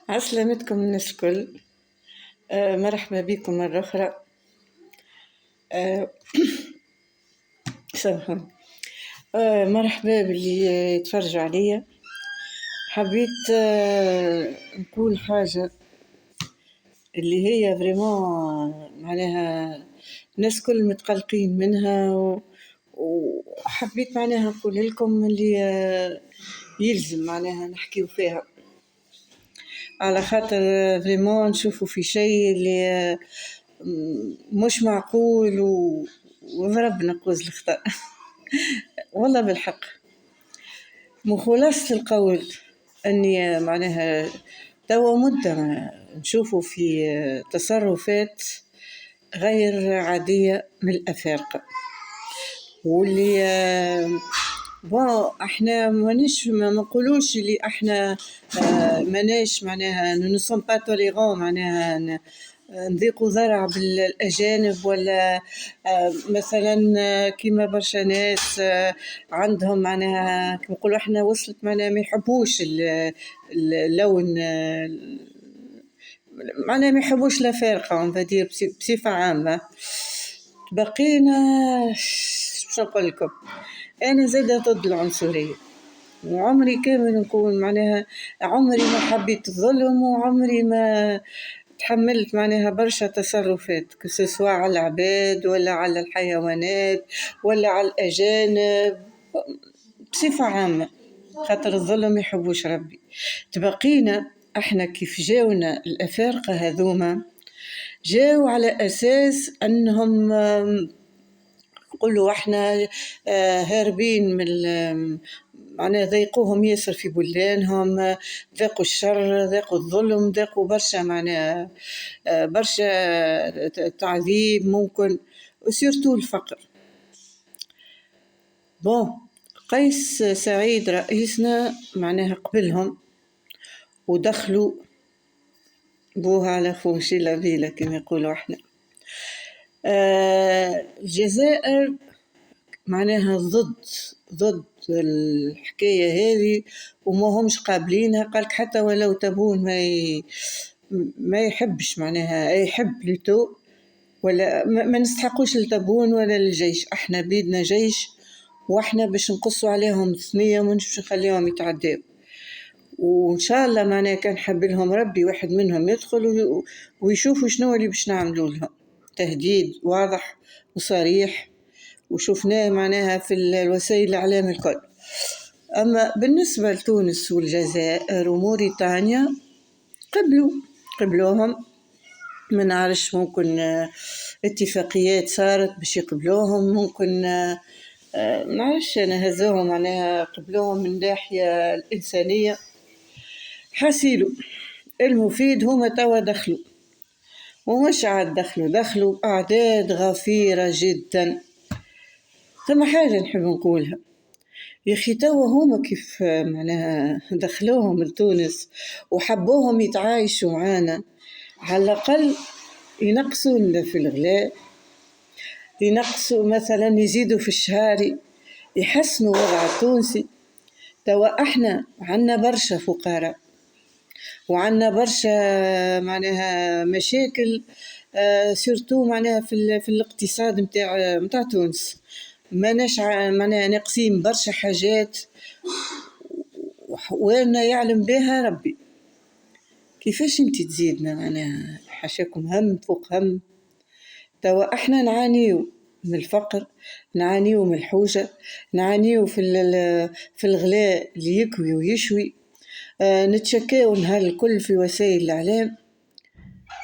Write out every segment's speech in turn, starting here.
عسلامتكم الناس الكل. مرحبا بكم مرة أخرى. آه، سامحوني. مرحبا باللي يتفرجوا عليا. حبيت نقول حاجة اللي هي فريمون معناها الناس كل متقلقين منها وحبيت معناها نقول لكم اللي يلزم معناها نحكيو فيها، على خاطر فريمون نشوفوا في شيء اللي مش معقول وضرب نقوز الخطأ. والله بالحق مخلصة القول أني معناها توا مدة نشوفوا في تصرفات غير عادية من الأفارقة، واللي احنا ما نقولوش اللي احنا ماناش معناها نو با توليرون، معناها نضيقوا ذرع بالاجانب ولا مثلا كيما برشا ناس عندهم معناها كيما نقولوا احنا وصلت معناها ما يحبوش اللون، معناها ما يحبوش الافارقه نفدير بصفه عامه. بقينا باش نقول لكم انا زاده ضد العنصريه، وعمري كامل نكون معناها عمري ما حبيت الظلم، وعمري ما تحملت معناها برشا تصرفات كسوا على العباد ولا على الحيوانات ولا على الأجانب بصفة عامة، خاطر الظلم يحبوش ربي. تبقينا احنا كيف جاونا الأفارقة هذوما جاو على أساس أنهم قلوا احنا هاربين من معناها ضايقوهم ياسر في بلدانهم، ذاقوا الشر، ذاقوا الظلم، ذاقوا برشا معناها برشا تعذيب ممكن، وسيرتو الفقر. قيس سعيد رئيسنا معناها قبلهم ودخلوا بوها على فوشي لافيلا كما يقولوا احنا. الجزائر معناها ضد الحكاية هذه وما همش قابلينها، قالك حتى ولو تبون ما يحبش معناها يحب لتو ولا ما نستحقوش التبون ولا الجيش، احنا بيدنا جيش واحنا باش نقصوا عليهم ثنية ومش باش نخليهم يتعداو، وإن شاء الله معناها كان حب لهم ربي واحد منهم يدخل ويشوفوا شنو اللي باش نعملوا لهم. تهديد واضح وصريح وشوفناه معناها في الوسائل الإعلام الكل. أما بالنسبة لتونس والجزائر وموريتانيا قبلوهم، ما نعرفش ممكن اتفاقيات صارت باش يقبلوهم، ممكن نعرفش أنا هزوهم معناها قبلوهم من ناحية الإنسانية. حاسيلو المفيد هما توا دخلوا ومش عاد دخلوا أعداد غفيرة جدا. ثم حاجة نحب نقولها يا أخي، توا هما كيف معناها دخلوهم لتونس وحبوهم يتعايشوا معانا، على الأقل ينقصوا لنا في الغلاء، ينقصوا مثلا يزيدوا في الشهاري، يحسنوا وضع التونسي. توا احنا عنا برشا فقراء وعنا برشا معناها مشاكل، سورتو معناها في الاقتصاد متاع تونس، ماناش معناها ناقصين برشا حاجات وانا يعلم بها ربي. كيفاش انت تزيدنا معناها حاشاكم هم فوق هم؟ توا احنا نعانيو من الفقر، نعانيو من الحوجة، نعانيو في الغلاء اللي يكوي ويشوي، نتشكاو نهار الكل في وسائل الإعلام.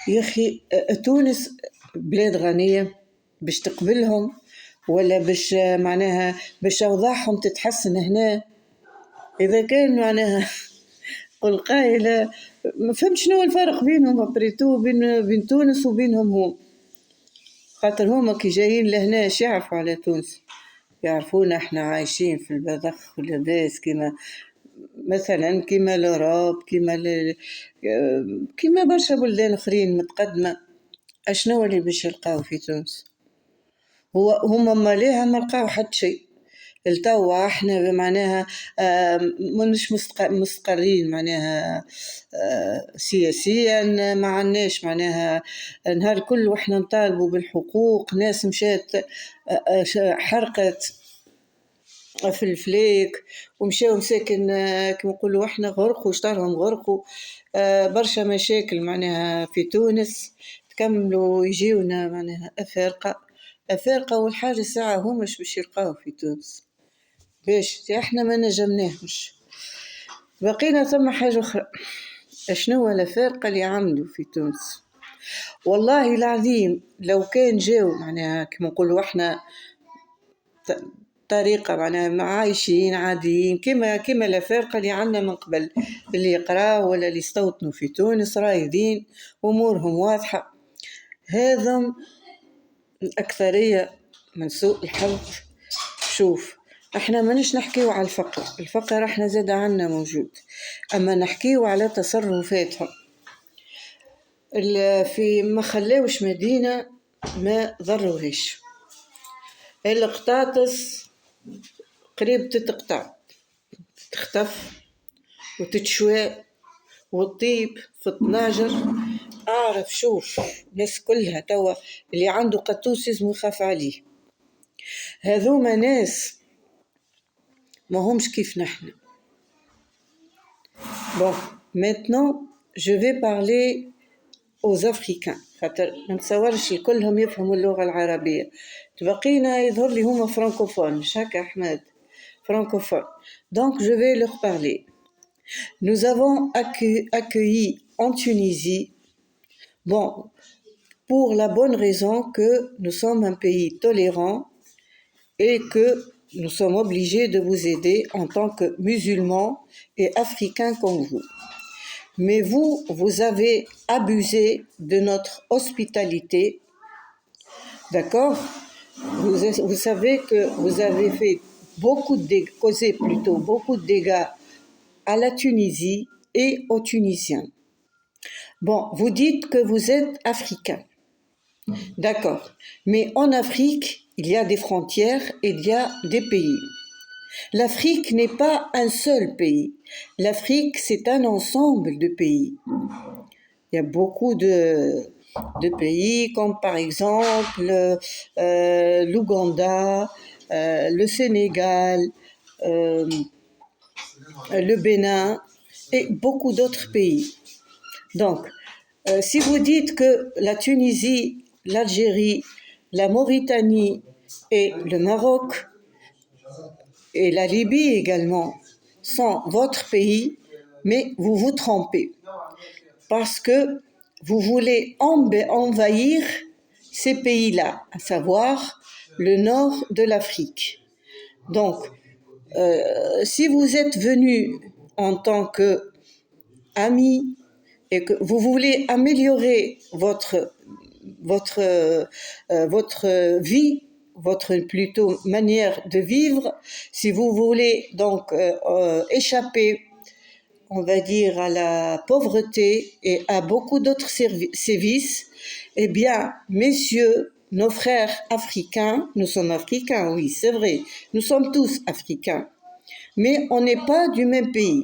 يا أخي تونس بلاد غنية باش تقبلهم ولا باش معناها باش أوضاعهم تتحسن هنا؟ إذا كان معناها قل قائلة ما فهمت شنو الفرق بينهم بريتو بين تونس وبينهم هم، خاطر هما كي جايين لهنا اش يعرفوا على تونس؟ يعرفونا احنا عايشين في البذخ واللباس كما مثلا كما لوروب كما برشا بلدان اخرين متقدمة. اشنو اللي باش يلقاو في تونس؟ هما ماليها ما لقاو حتى شيء، التوا احنا معناها مش مستقرين معناها سياسيا، ما عناش معناها نهار كل واحنا نطالبوا بالحقوق، ناس مشات حرقت في الفليك ومشاو مساكن كما نقولوا احنا غرقوا شطرهم غرقوا، برشا مشاكل معناها في تونس، تكملوا يجيونا معناها أفارقة والحاجة الساعة هما باش يلقاو في تونس باش احنا ما نجمناهمش. بقينا ثم حاجة أخرى، شنو الأفارقة اللي عملوا في تونس؟ والله العظيم لو كان جاو معناها كما نقولوا احنا طريقة معناها عايشين عاديين كما الأفارقة اللي عنا من قبل، اللي يقراوا ولا اللي يستوطنوا في تونس رايدين أمورهم واضحة، هذا الأكثرية من سوء الحظ. شوف احنا ما نحكيو على الفقر احنا زاد عنا موجود، اما نحكيو على تصرفاتهم في ما خلاوش مدينة ما ضروهش، القطاطس قريب تتقطع تختف وتتشوى وتطيب في الطناجر. أعرف شوف ناس كلها توا اللي عنده قطوس اسمه يخاف عليه، هذوما ناس ما همش كيف نحن. Bon, maintenant je vais parler aux Africains خاطر ما نتصورش الكلهم يفهموا اللغة العربية، تبقينا يظهر لي هما فرانكوفون مش هكا أحمد فرانكوفون. Donc je vais leur parler. Nous avons accueilli en Tunisie, bon, pour la bonne raison que nous sommes un pays tolérant et que nous sommes obligés de vous aider en tant que musulmans et africains comme vous. Mais vous avez abusé de notre hospitalité, d'accord? Vous savez que vous avez fait causé plutôt beaucoup de dégâts à la Tunisie et aux Tunisiens. Bon, vous dites que vous êtes africain, d'accord, mais en Afrique, il y a des frontières et il y a des pays. L'Afrique n'est pas un seul pays. L'Afrique, c'est un ensemble de pays. Il y a beaucoup de pays, comme par exemple l'Ouganda, le Sénégal, le Bénin et beaucoup d'autres pays. Donc, si vous dites que la Tunisie, l'Algérie, la Mauritanie et le Maroc et la Libye également sont votre pays, mais vous vous trompez parce que vous voulez envahir ces pays-là, à savoir le nord de l'Afrique. Donc, si vous êtes venus en tant qu'amis et que vous voulez améliorer votre vie, votre plutôt manière de vivre, si vous voulez donc échapper, on va dire, à la pauvreté et à beaucoup d'autres sévices, eh bien, messieurs, nos frères africains, nous sommes africains, oui, c'est vrai, nous sommes tous africains, mais on n'est pas du même pays,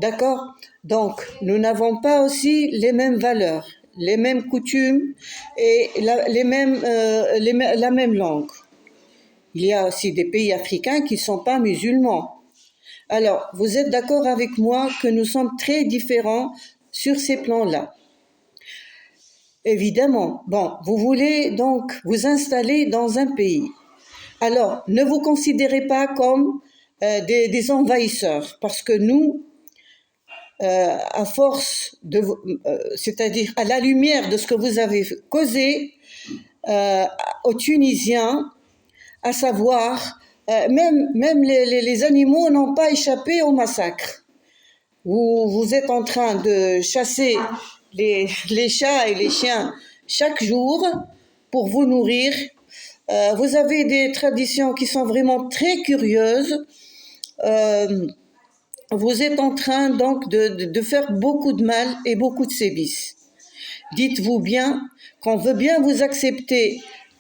d'accord? Donc, nous n'avons pas aussi les mêmes valeurs, les mêmes coutumes et la même langue. Il y a aussi des pays africains qui ne sont pas musulmans. Alors, vous êtes d'accord avec moi que nous sommes très différents sur ces plans-là. Évidemment, bon, vous voulez donc vous installer dans un pays. Alors, ne vous considérez pas comme des envahisseurs, parce que nous, à force c'est-à-dire à la lumière de ce que vous avez causé aux Tunisiens, à savoir, même les animaux n'ont pas échappé au massacre. Vous êtes en train de chasser les chats et les chiens chaque jour pour vous nourrir. Vous avez des traditions qui sont vraiment très curieuses. Vous êtes en train donc de faire beaucoup de mal et beaucoup de sévices. Dites-vous bien qu'on veut bien vous accepter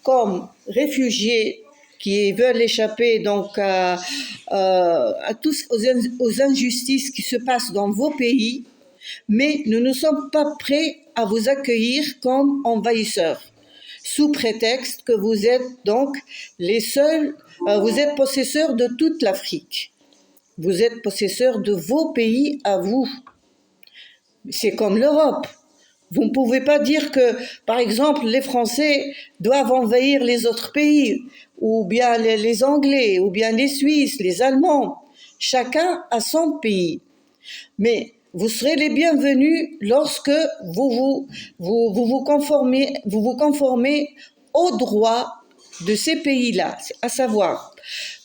comme réfugiés qui veulent échapper donc à tous aux injustices qui se passent dans vos pays, mais nous ne sommes pas prêts à vous accueillir comme envahisseurs, sous prétexte que vous êtes donc les seuls, vous êtes possesseurs de toute l'Afrique. Vous êtes possesseurs de vos pays à vous. C'est comme l'Europe. Vous ne pouvez pas dire que, par exemple, les Français doivent envahir les autres pays, ou bien les Anglais, ou bien les Suisses, les Allemands. Chacun a son pays. Mais vous serez les bienvenus lorsque vous conformez aux droits de ces pays-là, à savoir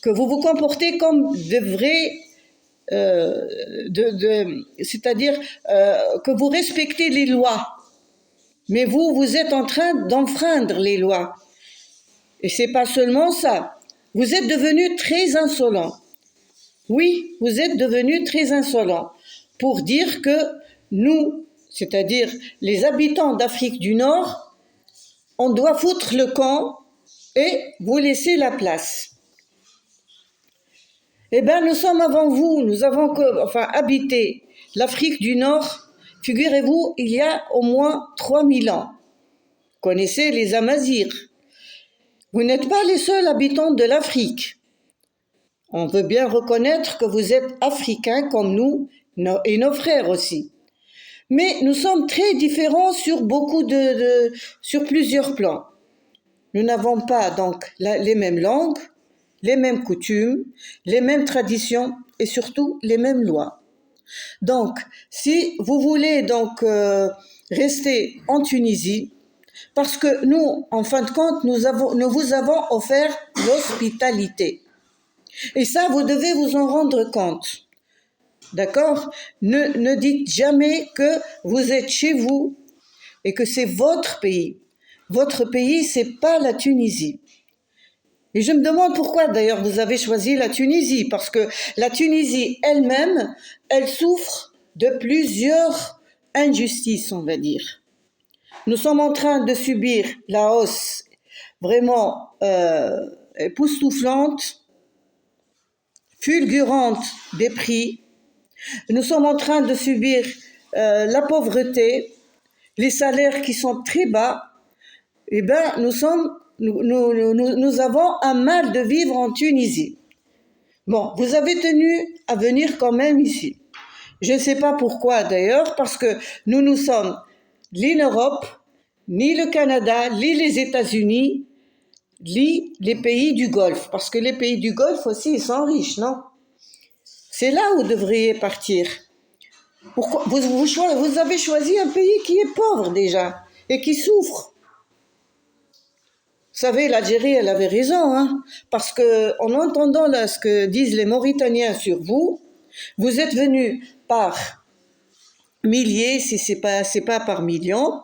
que vous vous comportez comme de vrais, c'est-à-dire que vous respectez les lois. Mais vous êtes en train d'enfreindre les lois. Et c'est pas seulement ça. Vous êtes devenus très insolents. Oui, vous êtes devenus très insolents pour dire que nous, c'est-à-dire les habitants d'Afrique du Nord, on doit foutre le camp et vous laisser la place. Eh bien, nous sommes avant vous, nous avons habité l'Afrique du Nord. Figurez-vous, il y a au moins 3000 ans. Vous connaissez les Amazirs. Vous n'êtes pas les seuls habitants de l'Afrique. On veut bien reconnaître que vous êtes africains comme nous et nos frères aussi. Mais nous sommes très différents sur sur plusieurs plans. Nous n'avons pas donc les mêmes langues, les mêmes coutumes, les mêmes traditions et surtout les mêmes lois. Donc, si vous voulez donc rester en Tunisie, parce que nous, en fin de compte, nous vous avons offert l'hospitalité. Et ça, vous devez vous en rendre compte. D'accord ? Ne dites jamais que vous êtes chez vous et que c'est votre pays. Votre pays, c'est pas la Tunisie. Et je me demande pourquoi d'ailleurs vous avez choisi la Tunisie, parce que la Tunisie elle-même, elle souffre de plusieurs injustices, on va dire. Nous sommes en train de subir la hausse vraiment époustouflante, fulgurante des prix. Nous sommes en train de subir la pauvreté, les salaires qui sont très bas. Eh bien, nous avons un mal de vivre en Tunisie. Bon, vous avez tenu à venir quand même ici. Je ne sais pas pourquoi d'ailleurs, parce que nous sommes ni l'Europe, ni le Canada, ni les États-Unis, ni les pays du Golfe. Parce que les pays du Golfe aussi, ils sont riches, non ? C'est là où vous devriez partir. Pourquoi vous avez choisi un pays qui est pauvre déjà et qui souffre. Vous savez, l'Algérie, elle avait raison, hein, parce que en entendant là ce que disent les Mauritaniens sur vous, vous êtes venus par milliers, si c'est pas par millions,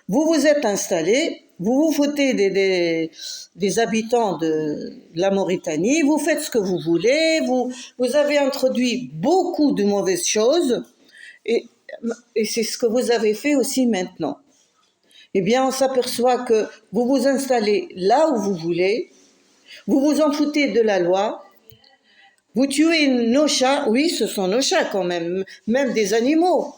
vous vous êtes installés, vous vous foutez des habitants de la Mauritanie, vous faites ce que vous voulez, vous avez introduit beaucoup de mauvaises choses, et c'est ce que vous avez fait aussi maintenant. Eh bien, on s'aperçoit que vous vous installez là où vous voulez, vous vous en foutez de la loi, vous tuez nos chats, oui, ce sont nos chats quand même des animaux.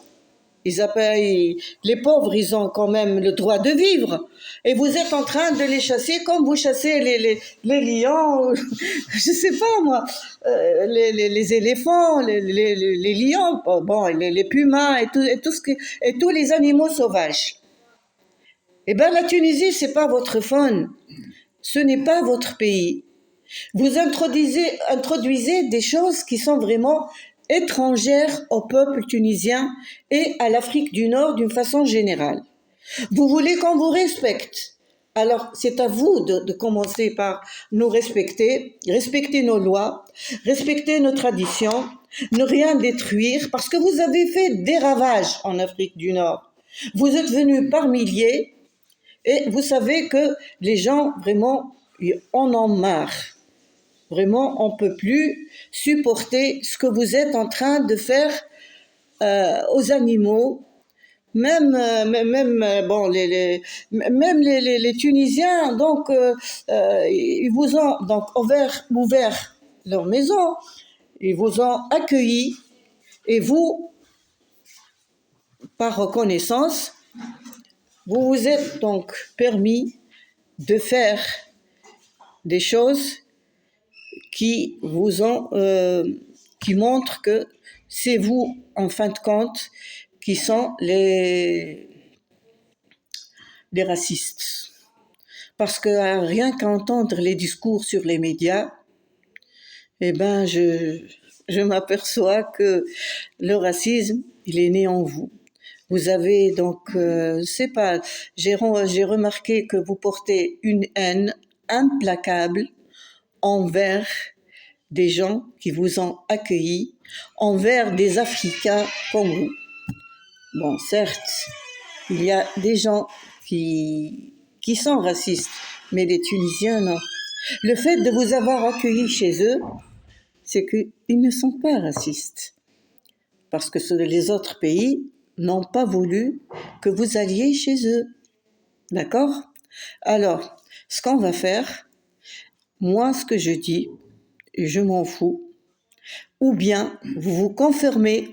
Les pauvres, ils ont quand même le droit de vivre. Et vous êtes en train de les chasser comme vous chassez les lions, je sais pas moi, les éléphants, les lions, bon, les pumas et tous les animaux sauvages. Eh bien, la Tunisie, c'est pas votre faune. Ce n'est pas votre pays. Vous introduisez des choses qui sont vraiment étrangères au peuple tunisien et à l'Afrique du Nord d'une façon générale. Vous voulez qu'on vous respecte. Alors, c'est à vous de commencer par nous respecter nos lois, respecter nos traditions, ne rien détruire, parce que vous avez fait des ravages en Afrique du Nord. Vous êtes venus par milliers, et vous savez que les gens, vraiment, en ont marre. Vraiment, on ne peut plus supporter ce que vous êtes en train de faire aux animaux. Bon, les Tunisiens, donc, ils vous ont donc ouvert leur maison, ils vous ont accueilli, et vous, par reconnaissance, vous vous êtes donc permis de faire des choses qui vous ont, qui montrent que c'est vous, en fin de compte, qui sont les racistes. Parce que rien qu'à entendre les discours sur les médias, eh ben, je m'aperçois que le racisme, il est né en vous. Vous avez donc, c'est pas, j'ai remarqué que vous portez une haine implacable envers des gens qui vous ont accueillis, envers des Africains comme vous. Bon, certes, il y a des gens qui sont racistes, mais les Tunisiens, non. Le fait de vous avoir accueillis chez eux, c'est qu'ils ne sont pas racistes. Parce que les autres pays n'ont pas voulu que vous alliez chez eux. D'accord? Alors, ce qu'on va faire, moi, ce que je dis, je m'en fous. Ou bien, vous vous conformez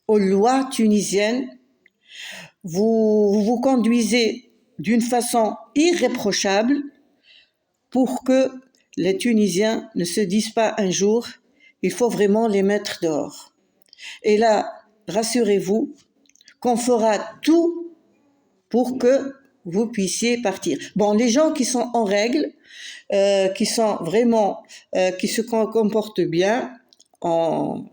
aux lois tunisiennes, vous conduisez d'une façon irréprochable pour que les Tunisiens ne se disent pas un jour, il faut vraiment les mettre dehors. Et là, rassurez-vous qu'on fera tout pour que vous puissiez partir. Bon, les gens qui sont en règle, qui sont vraiment, qui se comportent bien en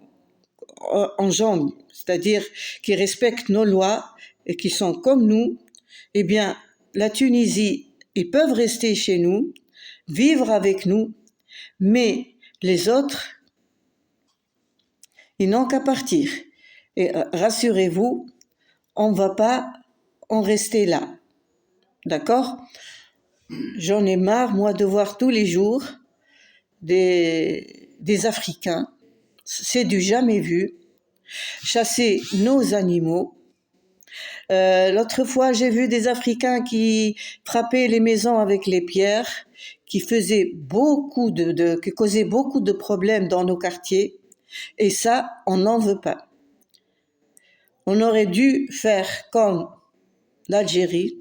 jambes, c'est-à-dire qui respectent nos lois et qui sont comme nous, eh bien, la Tunisie, ils peuvent rester chez nous, vivre avec nous, mais les autres, ils n'ont qu'à partir. Et rassurez-vous, on ne va pas en rester là. D'accord? J'en ai marre, moi, de voir tous les jours des Africains, c'est du jamais vu, chasser nos animaux. L'autre fois, j'ai vu des Africains qui frappaient les maisons avec les pierres, qui faisaient qui causaient beaucoup de problèmes dans nos quartiers. Et ça, on n'en veut pas. On aurait dû faire comme l'Algérie.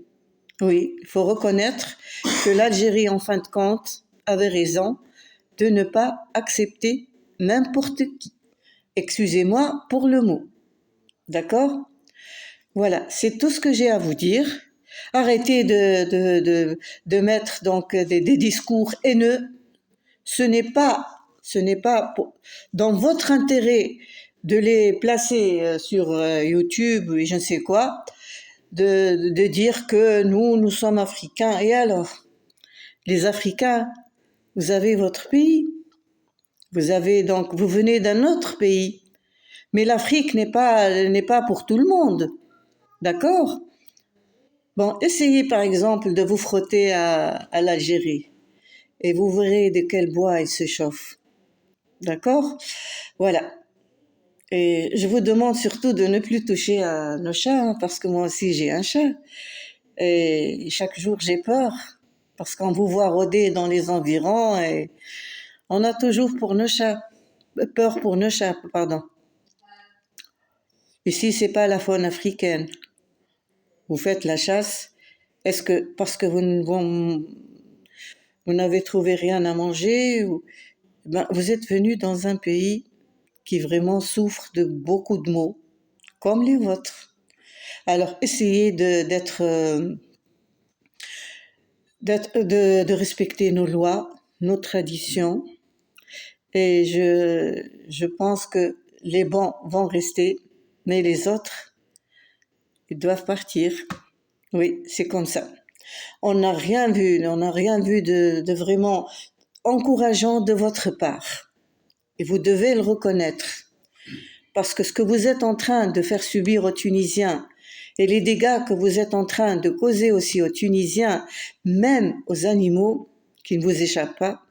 Oui, il faut reconnaître que l'Algérie, en fin de compte, avait raison de ne pas accepter n'importe qui. Excusez-moi pour le mot. D'accord? Voilà, c'est tout ce que j'ai à vous dire. Arrêtez de mettre donc des discours haineux. Ce n'est pas dans votre intérêt de les placer sur YouTube et je ne sais quoi, de dire que nous sommes africains. Et alors, les Africains, vous avez votre pays. Vous venez d'un autre pays. Mais l'Afrique n'est pas pour tout le monde. D'accord? Bon, essayez par exemple de vous frotter à l'Algérie et vous verrez de quel bois il se chauffe. D'accord? Voilà. Et je vous demande surtout de ne plus toucher à nos chats, hein, parce que moi aussi j'ai un chat. Et chaque jour j'ai peur, parce qu'on vous voit rôder dans les environs et on a toujours peur pour nos chats, pardon. Ici, c'est pas la faune africaine. Vous faites la chasse, est-ce que parce que vous n'avez trouvé rien à manger vous êtes venu dans un pays qui vraiment souffre de beaucoup de maux, comme les vôtres. Alors, essayez de respecter nos lois, nos traditions, et je pense que les bons vont rester, mais les autres, ils doivent partir. Oui, c'est comme ça. On n'a rien vu de vraiment encourageant de votre part. Et vous devez le reconnaître. Parce que ce que vous êtes en train de faire subir aux Tunisiens et les dégâts que vous êtes en train de causer aussi aux Tunisiens, même aux animaux qui ne vous échappent pas,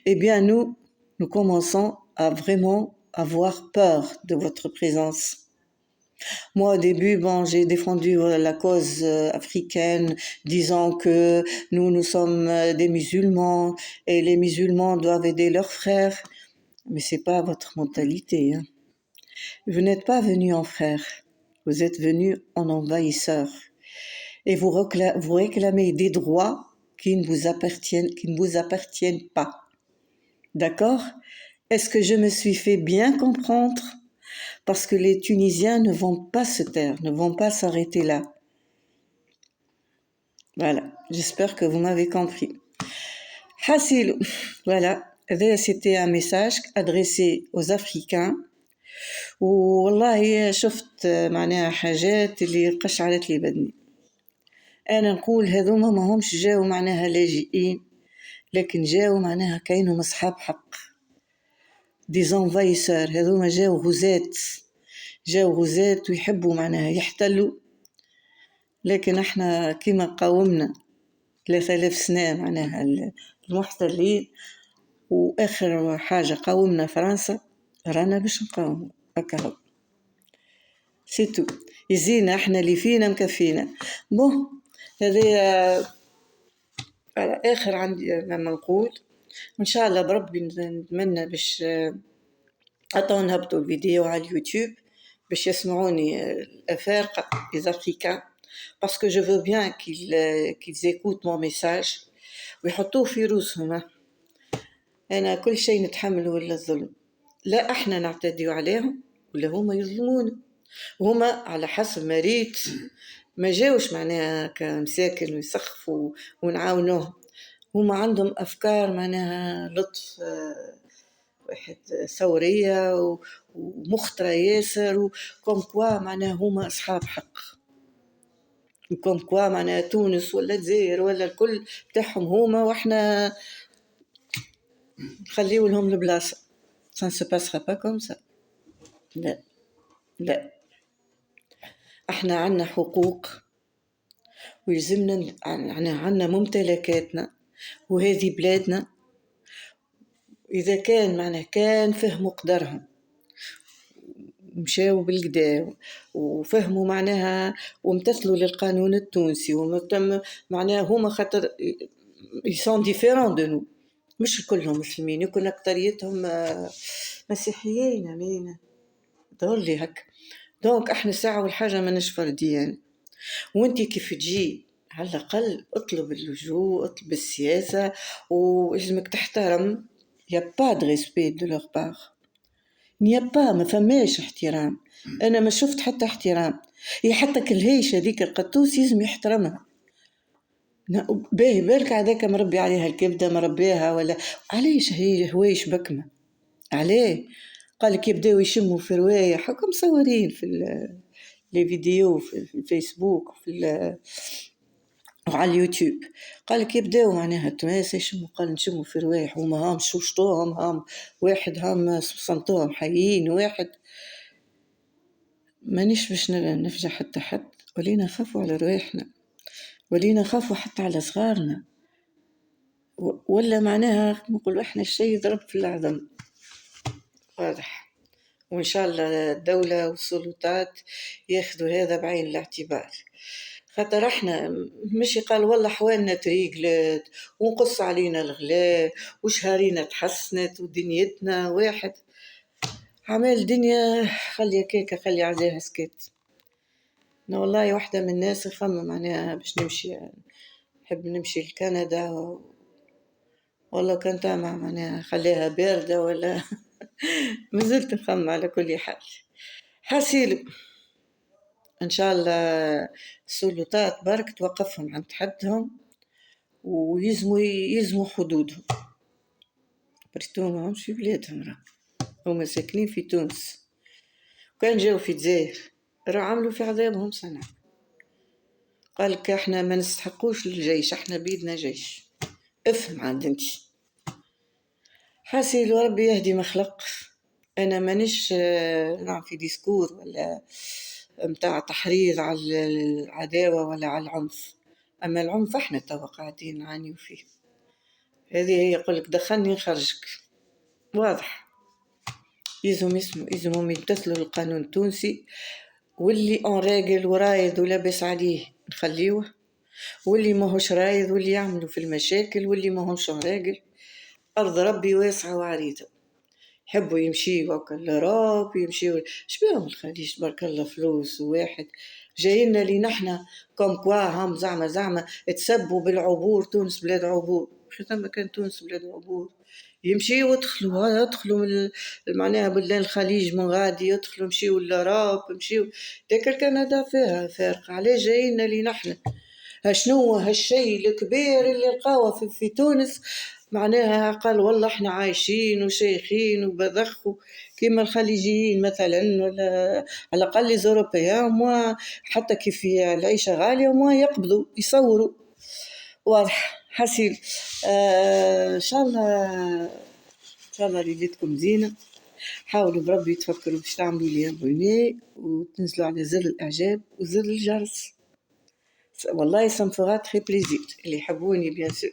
eh bien nous commençons à vraiment avoir peur de votre présence. Moi, au début, bon, j'ai défendu la cause africaine, disant que nous sommes des musulmans et les musulmans doivent aider leurs frères. Mais c'est pas votre mentalité, hein. Vous n'êtes pas venus en frères, vous êtes venus en envahisseurs. Et vous réclamez des droits qui ne vous appartiennent pas. D'accord? Est-ce que je me suis fait bien comprendre? Parce que les Tunisiens ne vont pas se taire, ne vont pas s'arrêter là. Voilà, j'espère que vous m'avez compris. Hassil, voilà, c'était un message adressé aux Africains. والله شفت معناها حاجات اللي قشعرت لي بدني. أنا نقول هذوما ما همش جاو معناها لاجئين، لكن جاو معناها كأنهم أصحاب حق. دي زنفايسر هذوما جاو غزات ويحبوا معناها يحتلوا. لكن احنا كيما قاومنا 3000 سنة معناها المحتلين، وآخر حاجة قاومنا فرنسا، رانا باش نقاوموا هكا. سيتو يزينا احنا اللي فينا مكفينا. هذه على آخر عندي لما نقول إن شاء الله بربي نتمنى باش أطول نهبطوا الفيديو على اليوتيوب باش يسمعوني الأفارقة les Africains parce que je veux bien qu'ils écoutent mon message ويحطوه في روسهم. أنا كل شيء نتحمله ولا الظلم، لا احنا نعتدي عليهم ولا هما يظلمون. هما على حسب ما ريت ما جاوش معناها كمساكن ويسخفوا ونعاونوهم. هما عندهم أفكار معناها لطف، واحد ثورية ومخطرة ياسر، وكم كوا معناها هما أصحاب حق، وكم كوا معناها تونس ولا الجزائر ولا الكل بتاعهم هما، وإحنا نخليو لهم البلاصة. ça ne se passera pas comme ça. لا لا، احنا عنا حقوق ويلزمنا عنا ممتلكاتنا، وهذه بلادنا. إذا كان معناه كان فهموا قدرهم مشاو بالقدا وفهموا معناها وامتثلوا للقانون التونسي ومتم معناها هما خاطر ils sont différents de nous، مش كلهم مسلمين، يكون أكتريتهم مسيحيين. أمين ضرلي هك. دونك احنا ساعة والحاجة ما نشفر ديان، وانتي كيف تجي على الأقل اطلب اللجوء، اطلب السياسة، وإجمك تحترم. y a pas de respect de leur part. n'y a pas، ما فماش احترام. أنا ما شفت حتى احترام. هي حتى كالهيش هذيك القطوس يزم يحترمها. باهي بالك هذاك مربي عليها الكبدة مربيها ولا علاش هي هوايش بكمة عليه. قالك يبداو يشموا في روايح حكم مصورين في لي فيديو في الفيسبوك وعلى اليوتيوب. قالك يبداو معناها التوانسة يشموا، قال نشموا في روايح وما هام شوشتوهم هام واحد هام صنطوهم حيين واحد. مانيش باش نفجع حتى حد، ولينا نخافوا على رواحنا، ولينا نخافوا حتى على صغارنا، ولا معناها نقول احنا الشيء يضرب في العظم. واضح. وإن شاء الله الدولة والسلطات ياخذوا هذا بعين الاعتبار، خاطر احنا مش يقال والله حوالنا تريقلت ونقص علينا الغلاء وشهارينا تحسنت ودنيتنا واحد. عمال دنيا خلي كيكة خلي عزاها سكت. أنا والله واحدة من الناس نخمم معناها باش نمشي، نحب نمشي لكندا والله كنت معناها خليها باردة ولا مازلت نخمم. على كل حال حاسيل إن شاء الله السلطات برك توقفهم عند حدهم ويزموا حدودهم. بريتو ما همش في بلادهم، هما ساكنين في تونس، وكان جاو في الجزائر راح عملوا في عذابهم سنة. قالك احنا ما نستحقوش الجيش، احنا بيدنا جيش. افهم عند انتي حاسيل وربي يهدي مخلق. انا مانيش نعم في ديسكور ولا متاع تحريض على العداوة ولا على العنف، اما العنف احنا توا قاعدين نعانيو فيه. هذه هي يقولك دخلني نخرجك. واضح. يزهم يمتثلوا القانون التونسي واللي اون راجل ورايد ولابس عليه نخليوه، واللي ماهوش رايد واللي يعملوا في المشاكل واللي ماهوش راجل. أرض ربي واسعة وعريضة، يحبوا يمشيوا هكا لأوروب يمشيوا شبيهم الخليج تبارك الله فلوس وواحد جاينا لي نحنا كوم كوا هم زعما تسبوا بالعبور، تونس بلاد عبور، شو ثم كان تونس بلاد عبور، يمشيوا يدخلوا من معناها بلدان الخليج من غادي يدخلوا يمشيوا لأوروب يمشيوا. ديك كندا فيها فرق، عليه جاينا لي نحنا شنو هالشيء الكبير اللي لقاوه في تونس، معناها قال والله احنا عايشين وشيخين وبذخوا كيما الخليجيين مثلا، ولا على الأقل الأوروبيين حتى كيف العيشة غالية وما يقبضوا يصوروا. واضح حسيل. إن شاء الله إن شاء الله ليلتكم زينة، حاولوا بربي تفكروا باش تعملوا لي ابوني وتنزلوا على زر الإعجاب وزر الجرس، والله ça me fera très plaisir اللي يحبوني بيان سور.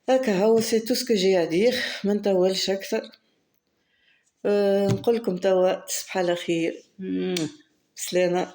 هكا هو سي تو سكو جي ادير، ما نطولش اكثر. نقول لكم توا تصبح على خير. سلامة.